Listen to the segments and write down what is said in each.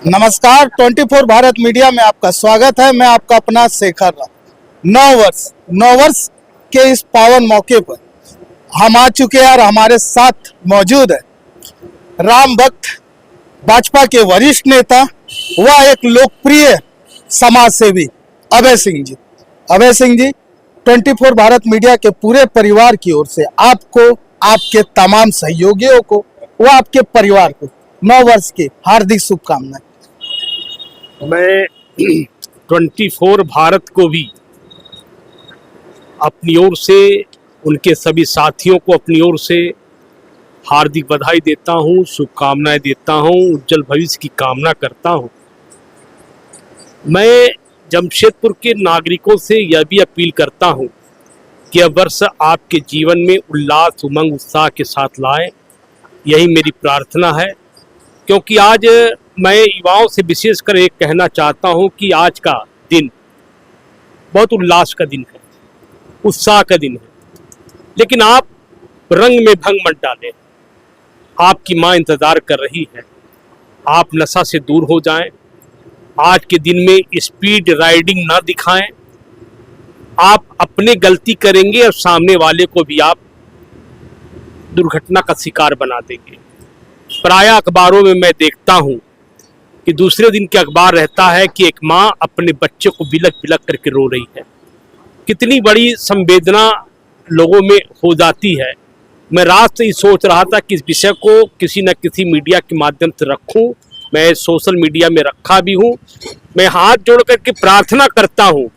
नमस्कार 24 भारत मीडिया में आपका स्वागत है। मैं आपका अपना शेखर राव। 9 वर्ष के इस पावन मौके पर हम आ चुके हैं और हमारे साथ मौजूद है राम भक्त भाजपा के वरिष्ठ नेता व एक लोकप्रिय समाज सेवी अभय सिंह जी। अभय सिंह जी, 24 भारत मीडिया के पूरे परिवार की ओर से आपको, आपके तमाम सहयोगियों को व आपके परिवार को 9 वर्ष की हार्दिक शुभकामनाएं। मैं 24 भारत को भी अपनी ओर से, उनके सभी साथियों को अपनी ओर से हार्दिक बधाई देता हूं, शुभकामनाएं देता हूं, उज्जवल भविष्य की कामना करता हूं। मैं जमशेदपुर के नागरिकों से यह भी अपील करता हूं कि यह वर्ष आपके जीवन में उल्लास, उमंग, उत्साह के साथ लाए। यही मेरी प्रार्थना है, क्योंकि आज मैं युवाओं से विशेषकर एक कहना चाहता हूं कि आज का दिन बहुत उल्लास का दिन है, उत्साह का दिन है, लेकिन आप रंग में भंग मत डालें। आपकी माँ इंतजार कर रही है, आप नशा से दूर हो जाएं। आज के दिन में स्पीड राइडिंग ना दिखाएं। आप अपने गलती करेंगे और सामने वाले को भी आप दुर्घटना का शिकार बना देंगे। प्राय अखबारों में मैं देखता हूं कि दूसरे दिन के अखबार रहता है कि एक माँ अपने बच्चे को बिलक बिलक करके रो रही है। कितनी बड़ी संवेदना लोगों में हो जाती है। मैं रात से ही सोच रहा था कि इस विषय को किसी न किसी मीडिया के माध्यम से रखूं। मैं सोशल मीडिया में रखा भी हूं। मैं हाथ जोड़ करके प्रार्थना करता हूं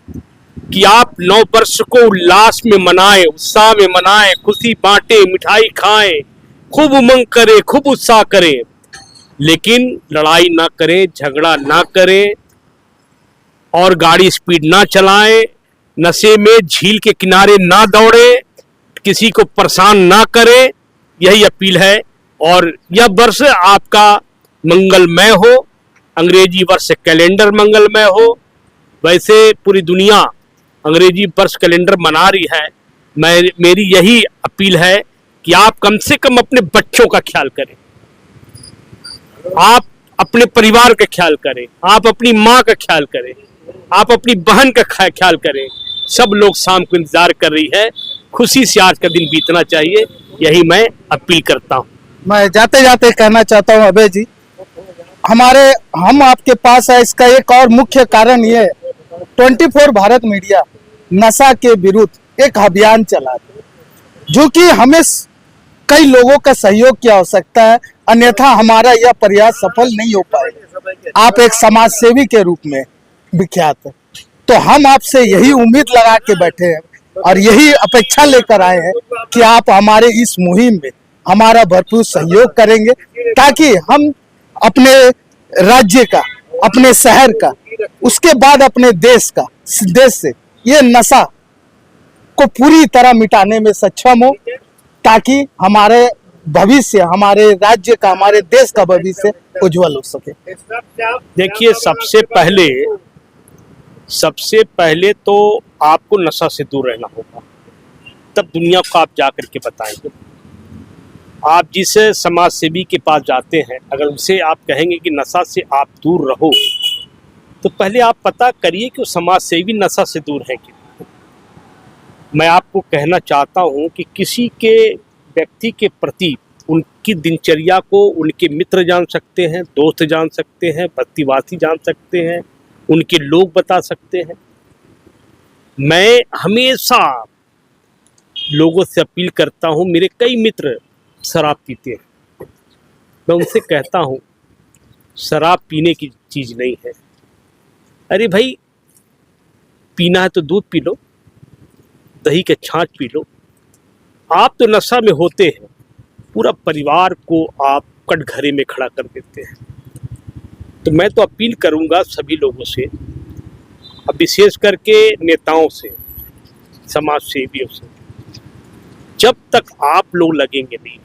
कि आप 9 वर्ष को उल्लास में मनाएं, उत्साह में मनाएं, खुशी बांटें, मिठाई खाएं, खूब उमंग करें, खूब उत्साह करें, लेकिन लड़ाई ना करें, झगड़ा ना करें और गाड़ी स्पीड ना चलाएं, नशे में झील के किनारे ना दौड़ें, किसी को परेशान ना करें। यही अपील है। और यह वर्ष आपका मंगलमय हो, अंग्रेजी वर्ष कैलेंडर मंगलमय हो। वैसे पूरी दुनिया अंग्रेजी वर्ष कैलेंडर मना रही है। मेरी यही अपील है कि आप कम से कम अपने बच्चों का ख्याल करें, आप अपने परिवार का ख्याल करें, आप अपनी माँ का ख्याल करें, आप अपनी बहन का ख्याल करें। सब लोग शाम को इंतजार कर रही है। खुशी से आज का दिन बीतना चाहिए, यही मैं अपील करता हूँ। मैं जाते जाते कहना चाहता हूं अभय जी, हम आपके पास है, इसका एक और मुख्य कारण ये है, 24 भारत मीडिया नशा के विरुद्ध एक अभियान चला रही है, जो कि हमें कई लोगों का सहयोग की आवश्यकता है, अन्यथा हमारा यह प्रयास सफल नहीं हो पाएगा। आप एक समाज सेवी के रूप में विख्यात है, तो हम आपसे यही उम्मीद लगा के बैठे हैं और यही अपेक्षा लेकर आए हैं कि आप हमारे इस मुहिम में हमारा भरपूर सहयोग करेंगे, ताकि हम अपने राज्य का, अपने शहर का, उसके बाद अपने देश से ये नशा को पूरी तरह मिटाने में सक्षम हो, ताकि हमारे भविष्य, हमारे राज्य का, हमारे देश का भविष्य उज्जवल हो सके। देखिए, सबसे पहले तो आपको नशा से दूर रहना होगा, तब दुनिया को आप जा करके बताएंगे। आप जिस समाज सेवी के पास जाते हैं, अगर उनसे आप कहेंगे कि नशा से आप दूर रहो, तो पहले आप पता करिए कि वो समाज सेवी नशा से दूर है कि नहीं। मैं आपको कहना चाहता हूं कि किसी के व्यक्ति के प्रति उनकी दिनचर्या को उनके मित्र जान सकते हैं, दोस्त जान सकते हैं, बस्तीवासी जान सकते हैं, उनके लोग बता सकते हैं। मैं हमेशा लोगों से अपील करता हूं, मेरे कई मित्र शराब पीते हैं, मैं उनसे कहता हूं शराब पीने की चीज़ नहीं है। अरे भाई, पीना है तो दूध पी लो, दही के छाछ पी लो। आप तो नशा में होते हैं, पूरा परिवार को आप कटघरे में खड़ा कर देते हैं। तो मैं तो अपील करूंगा सभी लोगों से, अब विशेष करके नेताओं से, समाज सेवियों से, जब तक आप लोग लगेंगे नहीं,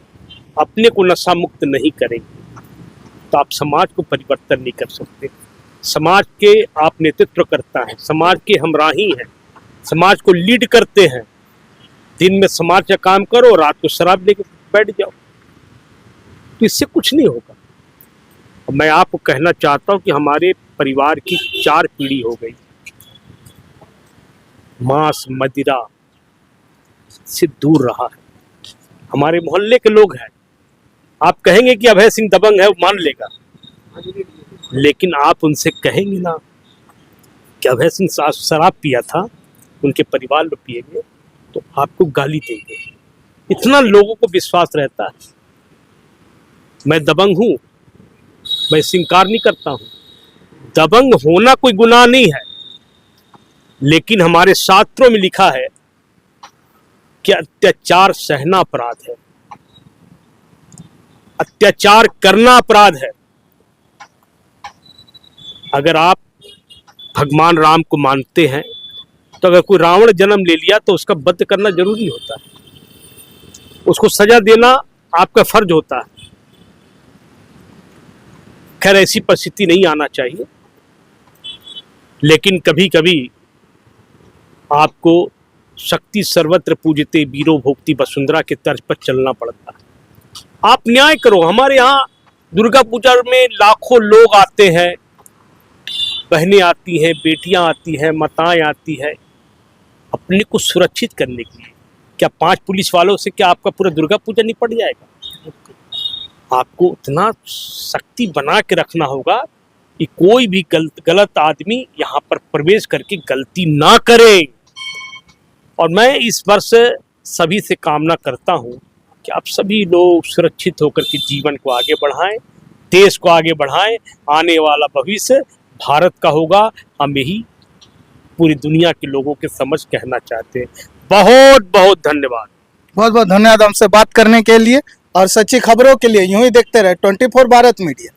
अपने को नशा मुक्त नहीं करेंगे, तो आप समाज को परिवर्तन नहीं कर सकते। समाज के आप नेतृत्व करता है, समाज के हमराही हैं, समाज को लीड करते हैं। दिन में समाज का काम करो, रात को शराब लेके बैठ जाओ, तो इससे कुछ नहीं होगा। मैं आपको कहना चाहता हूं कि हमारे परिवार की 4 पीढ़ी हो गई मांस मदिरा से दूर रहा है। हमारे मोहल्ले के लोग हैं, आप कहेंगे कि अभय सिंह दबंग है, वो मान लेगा, लेकिन आप उनसे कहेंगे ना कि अभय सिंह शराब पिया था, उनके परिवार में पिएंगे तो आपको गाली देंगे। इतना लोगों को विश्वास रहता है। मैं दबंग हूं, मैं इससे इनकार नहीं करता हूं। दबंग होना कोई गुनाह नहीं है, लेकिन हमारे शास्त्रों में लिखा है कि अत्याचार सहना अपराध है, अत्याचार करना अपराध है। अगर आप भगवान राम को मानते हैं तो अगर कोई रावण जन्म ले लिया तो उसका वध करना जरूरी होता है, उसको सजा देना आपका फर्ज होता है। खैर ऐसी परिस्थिति नहीं आना चाहिए, लेकिन कभी कभी आपको शक्ति सर्वत्र पूजते वीरो भोक्ति वसुंधरा के तर्ज पर चलना पड़ता है। आप न्याय करो। हमारे यहाँ दुर्गा पूजा में लाखों लोग आते हैं, बहनें आती हैं, बेटियां आती हैं, माताएं आती हैं अपने को सुरक्षित करने के लिए। क्या 5 पुलिस वालों से क्या आपका पूरा दुर्गा पूजा नहीं पड़ जाएगा? आपको उतना शक्ति बना के रखना होगा कि कोई भी गलत आदमी यहाँ पर प्रवेश करके गलती ना करे। और मैं इस वर्ष सभी से कामना करता हूँ कि आप सभी लोग सुरक्षित होकर के जीवन को आगे बढ़ाएं, देश को आगे बढ़ाएं। आने वाला भविष्य भारत का होगा, हम यही पूरी दुनिया के लोगों के समझ कहना चाहते हैं। बहुत बहुत धन्यवाद। बहुत बहुत धन्यवाद हमसे बात करने के लिए, और सच्ची खबरों के लिए यूं ही देखते रहे 24 भारत मीडिया।